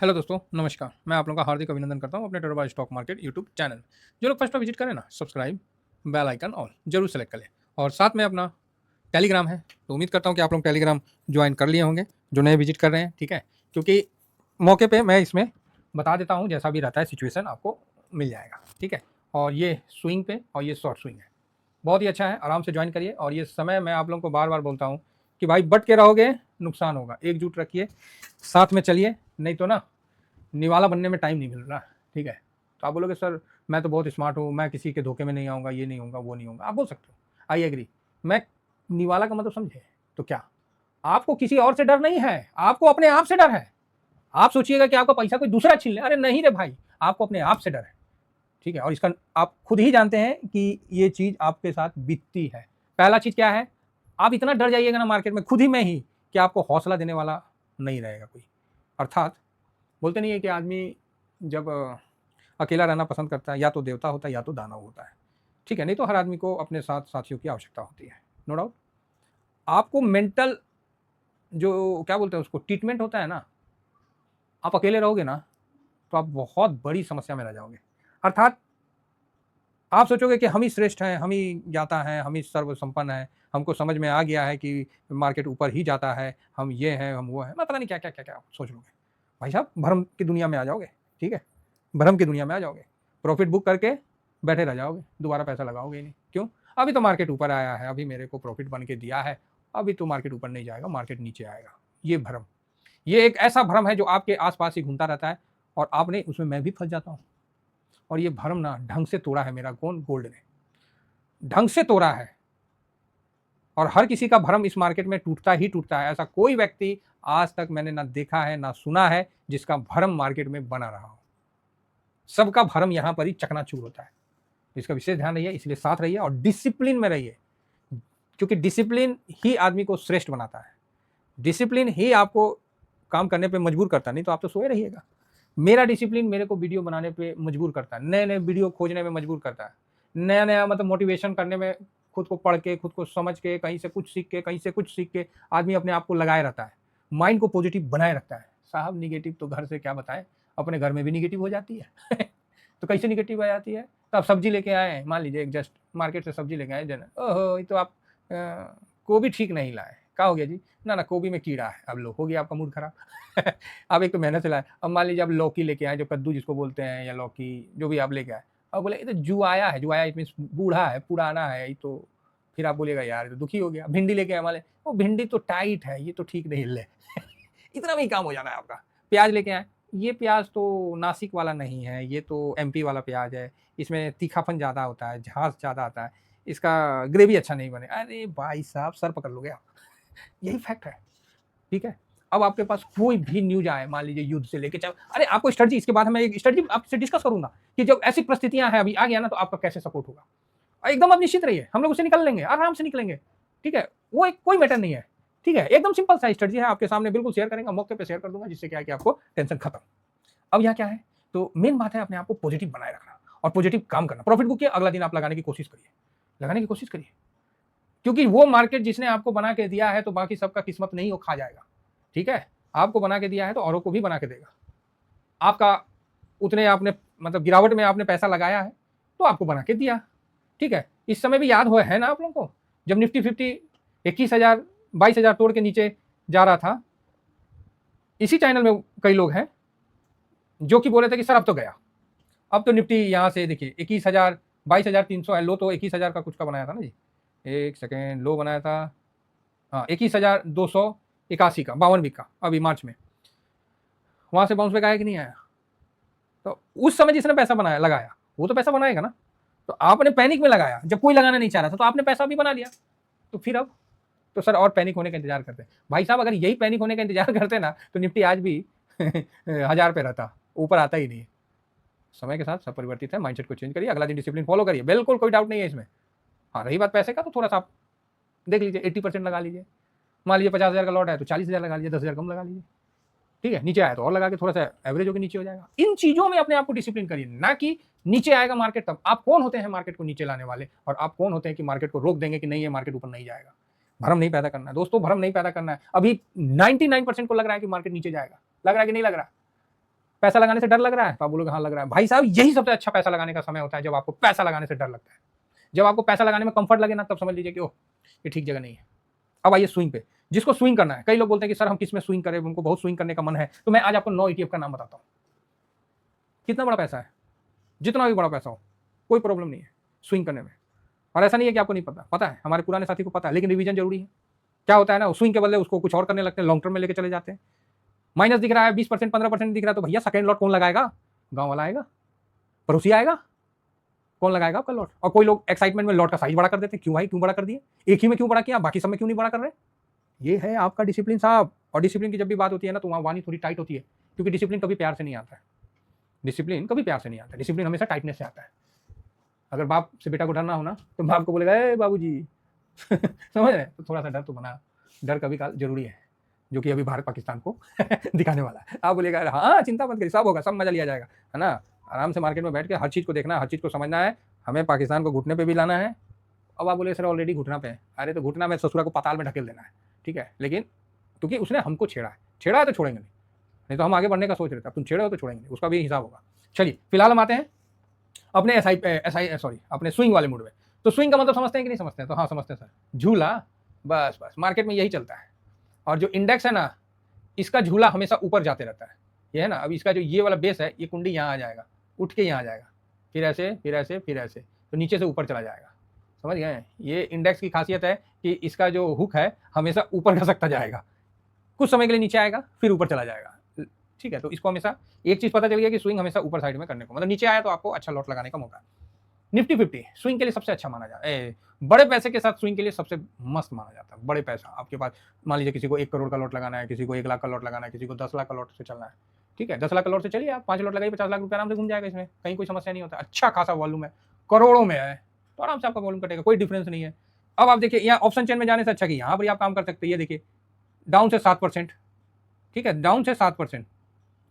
Hello दोस्तों, नमस्कार। मैं आप लोगों का हार्दिक अभिनंदन करता हूँ अपने टोटोबाज स्टॉक मार्केट यूट्यूब चैनल में। जो लोग फर्स्ट बार विजिट करें ना, सब्सक्राइब, बेल आइकन ऑल जरूर सेलेक्ट कर लें। और साथ में अपना टेलीग्राम है, तो उम्मीद करता हूँ कि आप लोग टेलीग्राम ज्वाइन कर लिए होंगे जो नए विजिट कर रहे हैं, ठीक है। क्योंकि मौके पे मैं इसमें बता देता हूँ, जैसा भी रहता है सिचुएशन आपको मिल जाएगा, ठीक है। और ये स्विंग पे और ये शॉर्ट स्विंग है, बहुत ही अच्छा है, आराम से ज्वाइन करिए। और ये समय मैं आप लोगों को बार बार बोलता हूँ कि भाई बट के रहोगे नुकसान होगा, एकजुट रखिए, साथ में चलिए, नहीं तो ना निवाला बनने में टाइम नहीं मिल रहा, ठीक है। तो आप बोलोगे सर मैं तो बहुत स्मार्ट हूँ, मैं किसी के धोखे में नहीं आऊँगा, ये नहीं होगा, वो नहीं होगा, आप बोल सकते हो, आई एग्री। मैं निवाला का मतलब समझे तो क्या, आपको किसी और से डर नहीं है, आपको अपने आप से डर है। आप सोचिएगा कि आपका पैसा कोई दूसरा छीन ले, अरे नहीं रे भाई, आपको अपने आप से डर है, ठीक है। और इसका आप खुद ही जानते हैं कि ये चीज आपके साथ बीतती है। पहला चीज क्या है, आप इतना डर जाइएगा ना मार्केट में खुद ही में ही कि आपको हौसला देने वाला नहीं रहेगा कोई। अर्थात बोलते नहीं है कि आदमी जब अकेला रहना पसंद करता है, या तो देवता होता है या तो दानव होता है, ठीक है। नहीं तो हर आदमी को अपने साथ साथियों की आवश्यकता होती है, नो डाउट। आपको मेंटल जो क्या बोलते हैं उसको ट्रीटमेंट होता है ना, आप अकेले रहोगे ना तो आप बहुत बड़ी समस्या में रह जाओगे। अर्थात आप सोचोगे कि हम ही श्रेष्ठ हैं, हम ही ज्ञाता हैं, हम ही सर्वसंपन्न हैं, हमको समझ में आ गया है कि मार्केट ऊपर ही जाता है, हम ये हैं, हम वो हैं, मैं पता नहीं क्या क्या क्या क्या सोच लोगे। भाई साहब भ्रम की दुनिया में आ जाओगे, ठीक है, भ्रम की दुनिया में आ जाओगे, प्रॉफिट बुक करके बैठे रह जाओगे, दोबारा पैसा लगाओगे ही नहीं। क्यों? अभी तो मार्केट ऊपर आया है, अभी मेरे को प्रॉफिट बन के दिया है, अभी तो मार्केट ऊपर नहीं जाएगा, मार्केट नीचे आएगा। ये भ्रम, ये एक ऐसा भ्रम है जो आपके आसपास ही घूमता रहता है, और आपने उसमें मैं भी फंस जाता हूँ। और ये भ्रम ना ढंग से तोड़ा है मेरा कौन, गोल्ड ने ढंग से तोड़ा है। और हर किसी का भ्रम इस मार्केट में टूटता ही टूटता है, ऐसा कोई व्यक्ति आज तक मैंने ना देखा है ना सुना है जिसका भ्रम मार्केट में बना रहा हो। सबका भ्रम यहां पर ही चकनाचूर होता है। इसका विशेष ध्यान रहिए, इसलिए साथ रहिए और डिसिप्लिन में रहिए, क्योंकि डिसिप्लिन ही आदमी को श्रेष्ठ बनाता है। डिसिप्लिन ही आपको काम करने पे मजबूर करता है, नहीं तो आप तो सोए रहिएगा। मेरा डिसिप्लिन मेरे को वीडियो बनाने पे मजबूर करता है, नए नए वीडियो खोजने में मजबूर करता है, नया नया मतलब मोटिवेशन करने में, खुद को पढ़ के, खुद को समझ के, कहीं से कुछ सीख के, कहीं से कुछ सीख के आदमी अपने आप को लगाए रहता है, माइंड को पॉजिटिव बनाए रखता है। साहब निगेटिव तो घर से क्या बताएं, अपने घर में भी निगेटिव हो जाती है तो कैसे निगेटिव आ जाती है, तो आप सब्जी लेके आए, मान लीजिए एक जस्ट मार्केट से सब्जी लेके आए, जन ओहो ये तो आप गोभी ठीक नहीं लाए, क्या हो गया जी, ना ना गोभी में कीड़ा है, अब लो हो गया आपका मूड खराब अब एक तो मेहनत से लाए, अब मान लीजिए आप लौकी लेके आए, जो कद्दू जिसको बोलते हैं, या लौकी जो भी आप लेके आए, अब बोले ये तो जुआया है, जुआया इट मीन्स बूढ़ा है, पुराना है ये तो, फिर आप बोलेगा यार ये तो दुखी हो गया। भिंडी लेके आए, मान वो भिंडी तो टाइट है, ये तो ठीक नहीं हिल इतना में ही काम हो जाना है आपका। प्याज लेके आए, ये प्याज तो नासिक वाला नहीं है, ये तो एमपी वाला प्याज है, इसमें तीखापन ज़्यादा होता है, झांस ज़्यादा आता है, इसका ग्रेवी अच्छा नहीं बने। अरे भाई साहब सर पकड़ लोगे आप, यही फैक्ट है, ठीक है। अब आपके पास कोई भी न्यूज आए, मान लीजिए युद्ध से लेके, चाहे अरे आपको स्ट्रेटजी, इसके बाद मैं एक स्ट्रेटजी आपसे डिस्कस करूंगा कि जब ऐसी परिस्थितियां हैं अभी आ गया ना, तो आपका कैसे सपोर्ट होगा। एकदम आप निश्चित रहिए, हम लोग उससे निकल लेंगे, आराम से निकलेंगे, ठीक है। वो एक कोई मैटर नहीं है, ठीक है, एकदम सिंपल सा स्ट्रेटजी है, आपके सामने बिल्कुल शेयर करेंगे, मौके पे शेयर कर दूंगा, जिससे क्या है कि आपको टेंशन खत्म। अब यहाँ क्या है, तो मेन बात है अपने आप को पॉजिटिव बनाए रखना और पॉजिटिव काम करना। प्रॉफिट बुक किया, अगला दिन आप लगाने की कोशिश करिए, लगाने की कोशिश करिए, क्योंकि वो मार्केट जिसने आपको बना के दिया है, तो बाकी सबका किस्मत नहीं वो खा जाएगा, ठीक है। आपको बना के दिया है तो औरों को भी बना के देगा। आपका उतने आपने मतलब गिरावट में आपने पैसा लगाया है, तो आपको बना के दिया, ठीक है। इस समय भी याद हुआ है ना आप लोगों को, जब निफ्टी 50 21,000 22,000 तोड़ के नीचे जा रहा था, इसी चैनल में कई लोग हैं जो कि बोले थे कि सर अब तो गया, अब तो निफ्टी यहाँ से देखिए 21,000 22,300 है, लो तो 21,000 का कुछ का बनाया था ना जी, एक सेकेंड, लो बनाया था, हाँ 21,281 का 52 वीक का, अभी मार्च में, वहां से बाउंस बैक आया कि नहीं आया। तो उस समय जिसने पैसा बनाया लगाया, वो तो पैसा बनाएगा ना। तो आपने पैनिक में लगाया, जब कोई लगाना नहीं चाह रहा था, तो आपने पैसा भी बना लिया, तो फिर अब तो सर और पैनिक होने का इंतजार करते हैं। भाई साहब अगर यही पैनिक होने का इंतजार करते ना, तो निफ्टी आज भी 1000 पे रहता, ऊपर आता ही नहीं। समय के साथ सब परिवर्तित है, माइंडसेट को चेंज करिए, अगला दिन डिसिप्लिन फॉलो करिए, बिल्कुल कोई डाउट नहीं है इसमें। हाँ रही बात पैसे का, तो थोड़ा सा आप देख लीजिए, 80% लगा लीजिए। मान लीजिए 50,000 का लॉट है तो 40,000 लगा लीजिए, 10,000 कम लगा लीजिए, ठीक है। नीचे आया तो और लगा के थोड़ा सा एवरेज होकर नीचे हो जाएगा। इन चीजों में अपने आप को डिसिप्लिन करिए, ना कि नीचे आएगा मार्केट तब। आप कौन होते हैं मार्केट को नीचे लाने वाले, और आप कौन होते हैं कि मार्केट को रोक देंगे कि नहीं ये मार्केट ऊपर नहीं जाएगा। भ्रम नहीं पैदा करना है दोस्तों, भ्रम नहीं पैदा करना है। अभी 99% को लग रहा है कि मार्केट नीचे जाएगा, लग रहा है कि नहीं लग रहा, पैसा लगाने से डर लग रहा है, तो आप बोलोगे हाँ लग रहा है। भाई साहब यही सबसे अच्छा पैसा लगाने का समय होता है, जब आपको पैसा लगाने से डर लगता है। जब आपको पैसा लगाने में कंफर्ट लगे ना, तब समझ लीजिए कि ओह ये ठीक जगह नहीं है। अब आइए स्विंग पे, जिसको स्विंग करना है। कई लोग बोलते हैं कि सर हम किस में स्विंग करें, उनको बहुत स्विंग करने का मन है। तो मैं आज आपको 9 ETF का नाम बताता हूँ। कितना बड़ा पैसा है, जितना भी बड़ा पैसा हो कोई प्रॉब्लम नहीं है स्विंग करने में। और ऐसा नहीं है कि आपको नहीं पता, पता है, हमारे पुराने साथी को पता है, लेकिन रिवीजन जरूरी है। क्या होता है ना, स्विंग के बदले उसको कुछ और करने लगते हैं, लॉन्ग टर्म में लेके चले जाते हैं। माइनस दिख रहा है 20%, 15% दिख रहा है, तो भैया सेकंड लॉट कौन लगाएगा? गांव वाला आएगा, पड़ोसी आएगा, कौन लगाएगा आपका लॉट? और कोई लोग एक्साइटमेंट में लॉट का साइज बड़ा कर देते हैं। क्यों भाई, क्यों बड़ा कर दिए? एक ही में क्यों बड़ा किया, बाकी सब में क्यों नहीं बड़ा कर रहे? ये है आपका डिसिप्लिन साहब। और डिसिप्लिन की जब भी बात होती है ना, तो वहाँ वाणी थोड़ी टाइट होती है, क्योंकि डिसिप्लिन कभी प्यार से नहीं आता है। डिसिप्लिन कभी प्यार से नहीं आता, डिसिप्लिन हमेशा टाइटनेस से आता है। अगर बाप से बेटा को डरना हो ना, तो बाप को बोलेगा ए बाबूजी समझ रहे? तो थोड़ा सा डर तो बना, डर कभी काल जरूरी है, जो कि अभी भारत पाकिस्तान को दिखाने वाला है। आप बोलेगा हाँ चिंता मत करिए, सब होगा, सब मजा लिया जाएगा, है ना। आराम से मार्केट में बैठ के हर चीज़ को देखना है, हर चीज़ को समझना है। हमें पाकिस्तान को घुटने पे भी लाना है। अब आप बोले सर ऑलरेडी घुटना पे है। अरे तो घुटना में ससुरा को पाताल में ढकेल देना है, ठीक है। लेकिन क्योंकि उसने हमको छेड़ा है तो छोड़ेंगे नहीं तो हम आगे बढ़ने का सोच रहे थे, अब तुम छेड़े हो तो छोड़ेंगे नहीं, उसका भी हिसाब होगा। चलिए फिलहाल हम आते हैं अपने अपने स्विंग वाले मूड में। तो स्विंग का मतलब समझते हैं कि नहीं समझते हैं? तो हाँ समझते हैं सर, झूला। बस मार्केट में यही चलता है। और जो इंडेक्स है ना, इसका झूला हमेशा ऊपर जाते रहता है। ये है ना, अब इसका जो ये वाला बेस है, ये कुंडी यहाँ आ जाएगा, उठ के यहाँ आ जाएगा, फिर ऐसे फिर ऐसे फिर ऐसे, तो नीचे से ऊपर चला जाएगा। समझ गए? ये इंडेक्स की खासियत है कि इसका जो हुक है हमेशा ऊपर खसकता जाएगा, कुछ समय के लिए नीचे आएगा, फिर ऊपर चला जाएगा। ठीक है, तो इसको हमेशा एक चीज पता चल गया कि स्विंग हमेशा ऊपर साइड में करने को, मतलब नीचे आया तो आपको अच्छा लॉट लगाने का मौका। निफ्टी 50 स्विंग के लिए सबसे अच्छा माना जाता है, बड़े पैसे के साथ स्विंग के लिए सबसे मस्त माना जाता है। बड़े पैसा आपके पास, मान लीजिए किसी को 1 करोड़ का लॉट लगाना है, किसी को 1 लाख का लॉट लगाना है, किसी को 10 लाख का लॉट से चलना है। ठीक है, 10 लाख का लॉट से चलिए, आप 5 लॉट लगाइए, 50 लाख रुपये आराम से घूम जाएगा, इसमें कहीं कोई समस्या नहीं होता। अच्छा खासा वॉल्यूम है, करोड़ों में है, तो आराम से आपका वॉल्यूम कटेगा, कोई डिफरेंस नहीं है। अब आप देखिए यहाँ ऑप्शन चेन में जाने से अच्छा कि यहाँ पर आप काम कर सकते हैं। ये देखिए डाउन से 7%, ठीक है, डाउन से 7%,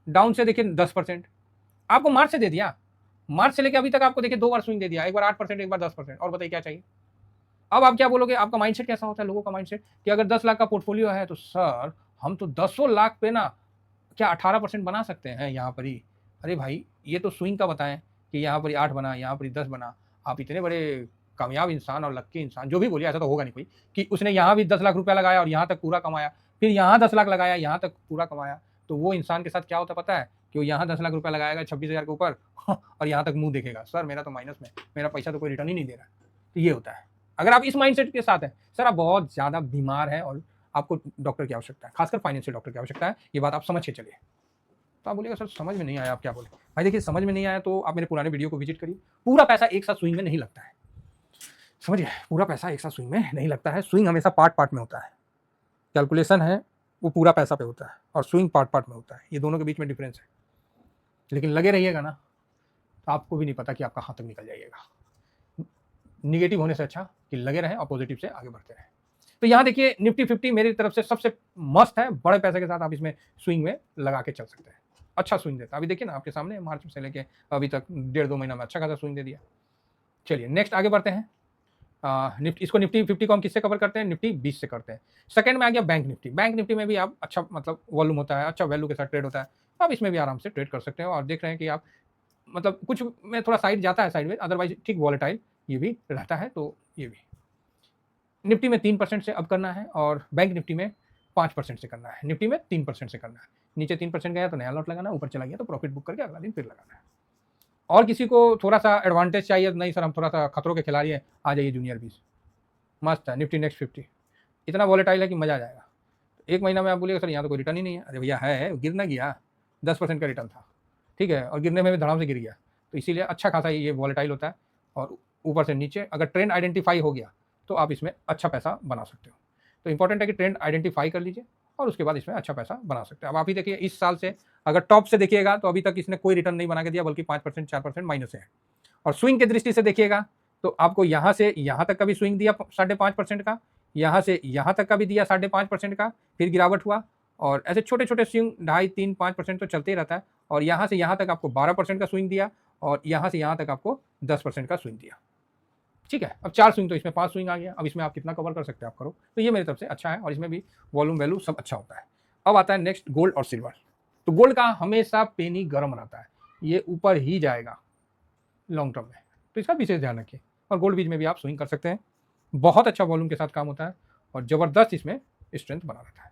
डाउन से देखिए 10%, आपको मार्च से दे दिया, मार्च से लेकर अभी तक आपको देखिए 2 बार स्विंग दे दिया, एक बार 8%, एक बार 10%, और बताइए क्या चाहिए। अब आप क्या बोलोगे? आपका माइंडसेट कैसा होता है लोगों का माइंडसेट, कि अगर 10 लाख का पोर्टफोलियो है तो सर हम तो 10 लाख पे ना क्या 18% बना सकते हैं यहाँ पर ही। अरे भाई ये तो स्विंग का बताएं कि यहाँ पर 8 बना, यहाँ पर 10 बना। आप इतने बड़े कामयाब इंसान और लक्की इंसान, जो भी बोलिए, ऐसा तो होगा नहीं कोई कि उसने यहाँ भी 10 लाख रुपया लगाया और यहाँ तक पूरा कमाया, फिर यहाँ 10 लाख लगाया, यहाँ तक पूरा कमाया। तो वो इंसान के साथ क्या होता पता है, कि वो यहाँ 10 लाख रुपया लगाएगा 26,000 के ऊपर और यहाँ तक मुंह देखेगा, सर मेरा तो माइनस में, मेरा पैसा तो कोई रिटर्न ही नहीं दे रहा। तो ये होता है। अगर आप इस माइंडसेट के साथ हैं, सर आप बहुत ज़्यादा बीमार हैं और आपको डॉक्टर की आवश्यकता है, खासकर फाइनेंशियल डॉक्टर की आवश्यकता है। ये बात आप समझ के चलिए। तो आप बोलिएगा सर समझ में नहीं आया, आप क्या बोले? भाई देखिए समझ में नहीं आया तो आप मेरे पुराने वीडियो को विजिट करिए। पूरा पैसा एक साथ स्विंग में नहीं लगता है, समझिए, पूरा पैसा एक साथ स्विंग में नहीं लगता है। स्विंग हमेशा पार्ट पार्ट में होता है। कैलकुलेशन है वो पूरा पैसा पे होता है और स्विंग पार्ट पार्ट में होता है। ये दोनों के बीच में डिफरेंस है। लेकिन लगे रहिएगा ना, तो आपको भी नहीं पता कि आप कहाँ तक निकल जाइएगा। निगेटिव होने से अच्छा कि लगे रहें और पॉजिटिव से आगे बढ़ते रहें। तो यहाँ देखिए निफ्टी 50 मेरी तरफ से सबसे मस्त है। बड़े पैसे के साथ आप इसमें स्विंग में लगा के चल सकते हैं, अच्छा स्विंग देता है। अभी देखिए ना आपके सामने, मार्च से लेके अभी तक 1.5-2 महीना में अच्छा खासा स्विंग दे दिया। चलिए नेक्स्ट आगे बढ़ते हैं। निफ्टी, इसको निफ्टी 50 को हम किससे कवर करते हैं? निफ्टी 20 से करते हैं। सेकंड में आ गया बैंक निफ्टी। बैंक निफ्टी में भी आप अच्छा मतलब वॉल्यूम होता है, अच्छा वैल्यू के साथ ट्रेड होता है, आप इसमें भी आराम से ट्रेड कर सकते हैं। और देख रहे हैं कि आप मतलब कुछ में थोड़ा साइड जाता है साइड में, अदरवाइज ठीक वॉलेटाइल ये भी रहता है। तो ये भी निफ्टी में 3% से अब करना है और बैंक निफ्टी में 5% से करना है। निफ्टी में 3% से करना है। नीचे 3% गया तो नया लॉट लगाना, ऊपर चला गया तो प्रॉफिट बुक करके अगला दिन फिर लगाना है। और किसी को थोड़ा सा एडवांटेज चाहिए, नहीं सर हम थोड़ा सा खतरों के खिलाड़ी हैं, आ जाइए जूनियर 20, मस्त है। निफ्टी नेक्स्ट 50 इतना वॉलेटाइल है कि मजा आ जाएगा। एक महीना में आप बोलिएगा सर यहाँ तो कोई रिटर्न ही नहीं है। अरे भैया है, गिरना गया 10% का रिटर्न था, ठीक है, और गिरने में भी धड़ाम से गिर गया। तो इसीलिए अच्छा खासा ये वॉलेटाइल होता है। और ऊपर से नीचे अगर ट्रेंड आइडेंटिफाई हो गया तो आप इसमें अच्छा पैसा बना सकते हो। तो इंपॉर्टेंट है कि ट्रेंड आइडेंटिफाई कर लीजिए और उसके बाद इसमें अच्छा पैसा बना सकते हैं। अब आप ही देखिए इस साल से अगर टॉप से देखिएगा तो अभी तक इसने कोई रिटर्न नहीं बना के दिया, बल्कि 5% 4% माइनस है। और स्विंग की दृष्टि से देखिएगा तो आपको यहाँ से यहाँ तक का भी स्विंग दिया 5.5% का, यहाँ से यहाँ तक का भी दिया 5.5% का, फिर गिरावट हुआ। और ऐसे छोटे छोटे स्विंग 2.5, 3, 5% तो चलते ही रहता है। और यहाँ से यहाँ तक आपको 12% का स्विंग दिया और यहाँ से यहाँ तक आपको 10% का स्विंग दिया। ठीक है, अब 4 स्विंग तो इसमें 5 स्विंग आ गया। अब इसमें आप कितना कवर कर सकते हैं आप करो। तो ये मेरी तरफ से अच्छा है और इसमें भी वॉल्यूम वैल्यू सब अच्छा होता है। अब आता है नेक्स्ट गोल्ड और सिल्वर। तो गोल्ड का हमेशा पेनी गर्म रहता है, ये ऊपर ही जाएगा लॉन्ग टर्म में, तो इसका विशेष ध्यान रखिए। और गोल्ड बीज में भी आप स्विंग कर सकते हैं, बहुत अच्छा वॉल्यूम के साथ काम होता है और ज़बरदस्त इसमें स्ट्रेंथ बना रहता है।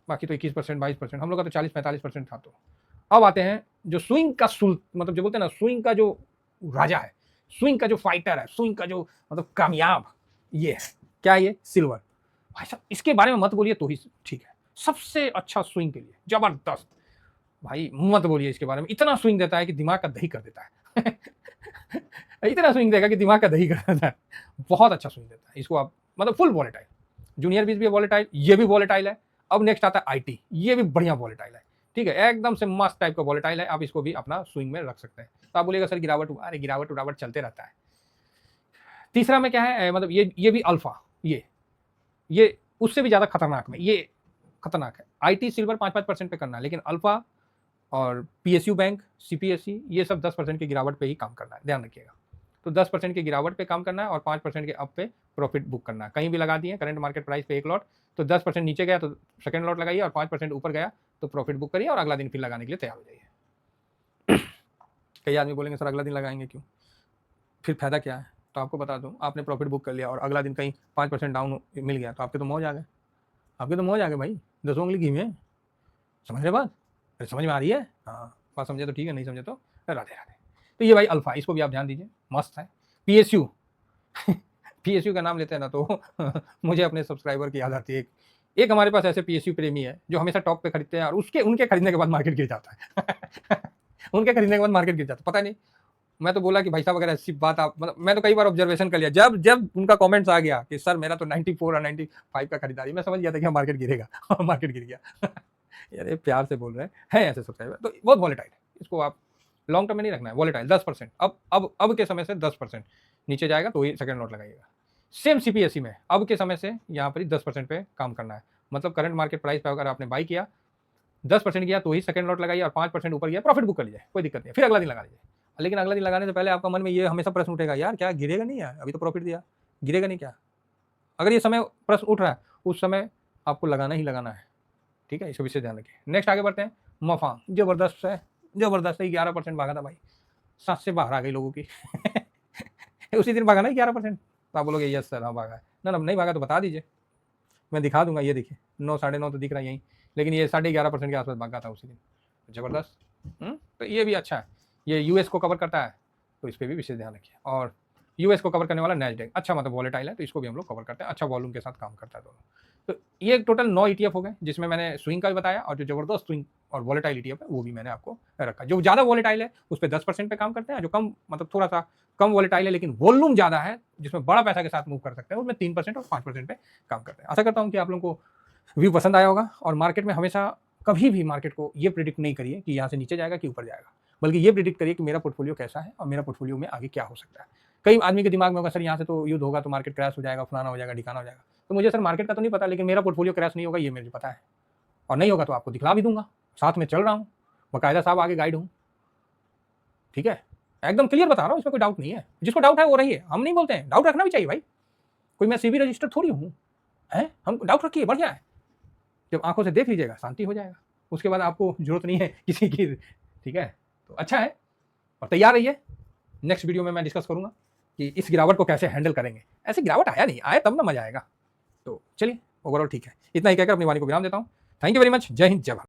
बाकी तो 21%, 22%, हम लोग का तो 40-45% था। तो अब आते हैं जो स्विंग का मतलब जो बोलते हैं ना, स्विंग का जो राजा है, स्विंग का जो फाइटर है, स्विंग का जो मतलब कामयाब, ये है क्या, ये सिल्वर। भाई साहब इसके बारे में मत बोलिए तो ही ठीक है, सबसे अच्छा स्विंग के लिए जबरदस्त। भाई मत बोलिए इसके बारे में, इतना स्विंग देता है कि दिमाग का दही कर देता है इतना स्विंग देगा कि दिमाग का दही कर देता है, बहुत अच्छा स्विंग देता है। इसको आप मतलब फुल वॉलेटाइल, जूनियर बीज भी वॉलेटाइल, ये भी वॉलेटाइल है। अब नेक्स्ट आता है आईटी, ये भी बढ़िया वॉलेटाइल है, ठीक है, एकदम से मस्त टाइप का वॉलेटाइल है। आप इसको भी अपना स्विंग में रख सकते हैं। तो आप बोलिएगा सर गिरावट, अरे गिरावट उरावट चलते रहता है। तीसरा में क्या है, मतलब ये भी अल्फा, ये उससे भी ज्यादा खतरनाक में, ये खतरनाक है। आईटी सिल्वर 5-5% पे करना है, लेकिन अल्फा और पीएसयू बैंक, सीपीएससी, ये सब 10% की गिरावट पे ही काम करना है, ध्यान रखिएगा। तो 10% की गिरावट पे काम करना है और 5% के अप पे प्रॉफिट बुक करना है। कहीं भी लगा दिए करंट मार्केट प्राइस पे एक लॉट, तो 10% नीचे गया तो सेकंड लॉट लगाइए, और 5% ऊपर गया तो प्रॉफिट बुक करिए और अगला दिन फिर लगाने के लिए तैयार हो जाइए। कई आदमी बोलेंगे सर अगला दिन लगाएंगे क्यों, फिर फायदा क्या है? तो आपको बता दूं, आपने प्रॉफिट बुक कर लिया और अगला दिन कहीं 5% डाउन मिल गया तो आपके तो मौज आ गए, आपके तो मौज आ गए भाई, 10 उंगली घी में। समझ रहे बात? समझ में आ रही है? हाँ, बात समझे तो ठीक है, नहीं समझे तो राधे राधे। तो ये भाई अल्फा, इसको भी आप ध्यान दीजिए, मस्त है। पीएसयू पीएसयू का नाम लेते हैं ना तो मुझे अपने सब्सक्राइबर की याद आती है। एक हमारे पास ऐसे पीएसयू प्रेमी है जो हमेशा टॉप पे खरीदते हैं और उनके खरीदने के बाद मार्केट गिर जाता है उनके खरीदने के बाद मार्केट गिर जाता है, पता नहीं। मैं तो बोला कि भाई साहब अगर ऐसी बात आप, मतलब मैं तो कई बार ऑब्जर्वेशन कर लिया, जब उनका कमेंट्स आ गया कि सर मेरा तो 94 और 95 का खरीदारी, मैं समझ गया था कि मार्केट गिरेगा और मार्केट गिर गया यार ये प्यार से बोल रहे हैं ऐसे सब्सक्राइबर। तो बहुत वॉलेटाइल है, इसको आप लॉन्ग टर्म में नहीं रखना है, वॉलेटाइल 10%। अब के समय से 10% नीचे जाएगा तो ही सेकंड लॉट लगाइएगा। सेम सीपीएससी में अब के समय से यहाँ पर ही 10% पे काम करना है, मतलब करंट मार्केट प्राइस पे अगर आपने बाई किया 10% गया तो ही सेकंड लॉट लगाइए, और 5% ऊपर गया प्रॉफिट बुक कर लीजिए, कोई दिक्कत नहीं, फिर अगला दिन लगा लीजिए। लेकिन अगला दिन लगाने से पहले आपका मन में ये हमेशा प्रश्न उठेगा, यार क्या गिरेगा नहीं यार, अभी तो प्रॉफिट दिया, गिरेगा नहीं क्या? अगर ये समय प्रश्न उठ रहा है, उस समय आपको लगाना ही लगाना है, ठीक है, इसको विशेष ध्यान रखिए। नेक्स्ट आगे बढ़ते हैं, मफांग जबरदस्त है, जबरदस्त है, 11% भागा था भाई, 7 से बाहर आ गई लोगों की उसी दिन भागा ना 11%। तो आप बोलोगे यस सर हाँ भागा है, ना नहीं भागा तो बता दीजिए, मैं दिखा दूंगा। ये देखिए 9, 9.5 तो दिख रहा है यहीं, लेकिन ये 11.5% के आसपास भागा था उसी दिन, जबरदस्त। तो ये भी अच्छा है, ये यूएस को कवर करता है तो इस पर भी विशेष ध्यान रखिए। और यूएस को कवर करने वाला नैस्डैक अच्छा, मतलब वॉलेटाइल है तो इसको भी हम लोग कवर करते हैं, अच्छा वॉल्यूम के साथ काम करता है दोनों। तो ये टोटल 9 ईटीएफ हो गए, जिसमें मैंने स्विंग का भी बताया, और जो जबरदस्त स्विंग और वॉलेटाइल ईटीएफ है वो भी मैंने आपको रखा। जो ज़्यादा वॉलेटाइल है उस पर 10% पे काम करते हैं, जो कम मतलब थोड़ा सा कम वॉलेटाइल है लेकिन वॉल्यूम ज़्यादा है, जिसमें बड़ा पैसा के साथ मूव कर सकते हैं, उसमें 3% और 5% पे काम करते हैं। आशा करता हूँ कि आप लोगों को व्यू पसंद आया होगा। और मार्केट में हमेशा कभी भी मार्केट को ये प्रिडिक्ट नहीं करिए कि यहाँ से नीचे जाएगा कि ऊपर जाएगा, बल्कि ये प्रिडिक्ट करिए कि मेरा पोर्टफोलियो कैसा है और मेरा पोर्टफोलियो में आगे क्या हो सकता है। कई आदमी के दिमाग में होगा सर यहाँ से तो युद्ध होगा तो मार्केट क्रैश हो जाएगा, फलाना हो जाएगा, ढिकाना हो जाएगा। तो मुझे सर मार्केट का तो नहीं पता, लेकिन मेरा पोर्टफोलियो क्रैश नहीं होगा ये मुझे पता है, और नहीं होगा तो आपको दिखला भी दूंगा, साथ में चल रहा हूँ, बाकायदा साहब आगे गाइड हूँ, ठीक है, एकदम क्लियर बता रहा हूँ, इसमें कोई डाउट नहीं है। जिसको डाउट है वो रही है, हम नहीं बोलते हैं, डाउट रखना भी चाहिए भाई, कोई मैं सीबी रजिस्टर थोड़ी हूँ है, हम डाउट रखिए, बढ़िया है। जब आंखों से देख लीजिएगा शांति हो जाएगा, उसके बाद आपको जरूरत नहीं है किसी की, ठीक है। तो अच्छा है, और तैयार रहिए, नेक्स्ट वीडियो में मैं डिस्कस करूंगा कि इस गिरावट को कैसे हैंडल करेंगे। ऐसे गिरावट आया नहीं, आए तब ना मजा आएगा। तो चलिए ओवरऑल ठीक है, इतना ही कहकर अपनी वाणी को विराम देता हूँ। थैंक यू वेरी मच, जय हिंद, जय भारत।